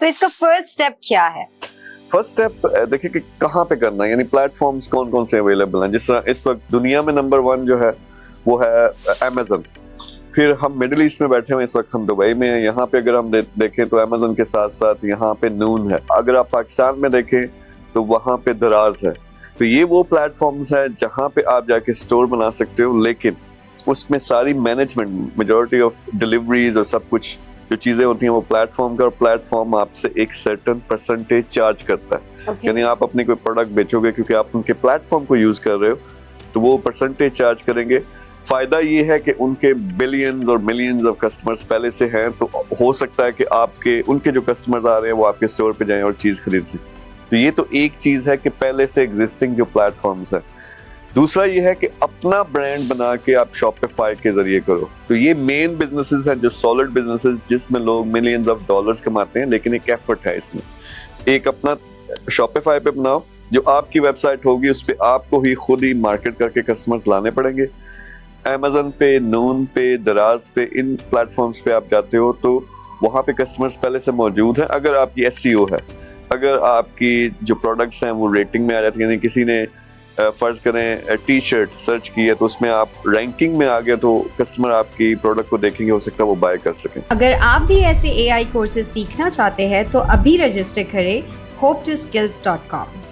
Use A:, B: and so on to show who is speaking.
A: तो इसका first step क्या है?
B: फर्स्ट स्टेप देखिए कि कहाँ पे करना है, यानी प्लेटफॉर्म्स कौन कौन से अवेलेबल हैं। जिस तरह इस वक्त दुनिया में नंबर 1 जो है वो है अमेजन। फिर हम मिडिल ईस्ट में बैठे हुए इस वक्त, हम दुबई में हैं। यहाँ पे अगर हम देखें तो अमेजन के साथ साथ यहाँ पे नून है। अगर आप पाकिस्तान में देखें तो वहाँ पे दराज है। तो ये वो प्लेटफॉर्म्स है जहाँ पे आप जाके स्टोर बना सकते हो, लेकिन उसमें सारी मैनेजमेंट, मेजॉरिटी ऑफ डिलीवरीज और सब कुछ जो चीजें होती हैं वो प्लेटफॉर्म का, और प्लेटफॉर्म आपसे एक सर्टेन परसेंटेज चार्ज करता है। यानी आप अपनी कोई प्रोडक्ट बेचोगे क्योंकि आप उनके प्लेटफॉर्म को यूज कर रहे हो, तो वो परसेंटेज चार्ज करेंगे। फायदा ये है कि उनके बिलियंस और मिलियंस ऑफ कस्टमर्स पहले से हैं, तो हो सकता है कि आपके उनके जो कस्टमर्स आ रहे हैं वो आपके स्टोर पे जाएं और चीज खरीद लें। तो ये तो एक चीज है कि पहले से एग्जिस्टिंग जो प्लेटफॉर्म्स है। दूसरा ये है कि अपना ब्रांड बना के आप शॉपिफाई के जरिए करो। तो ये मेन बिजनेसेस हैं जो सॉलिड बिजनेसेस, जिसमें लोग मिलियंस ऑफ डॉलर्स कमाते हैं, लेकिन एक एफर्ट है इसमें। एक अपना शॉपिफाई पे बनाओ, जो आपकी वेबसाइट होगी उस पर आपको ही खुद ही मार्केट करके कस्टमर्स लाने पड़ेंगे। अमेजन पे, नून पे, दराज पे, इन प्लेटफॉर्म्स पे आप जाते हो तो वहाँ पे कस्टमर्स पहले से मौजूद हैं। अगर आपकी एसईओ है, अगर आपकी जो प्रोडक्ट्स हैं वो रेटिंग में आ जाती है, यानी किसी ने फर्ज करें टी शर्ट सर्च की है तो उसमें आप रैंकिंग में आ गए, तो कस्टमर आपकी प्रोडक्ट को देखेंगे, हो सकता है वो बाय कर सकें।
A: अगर आप भी ऐसे AI कोर्सेज सीखना चाहते हैं तो अभी रजिस्टर करें hope2skills.com।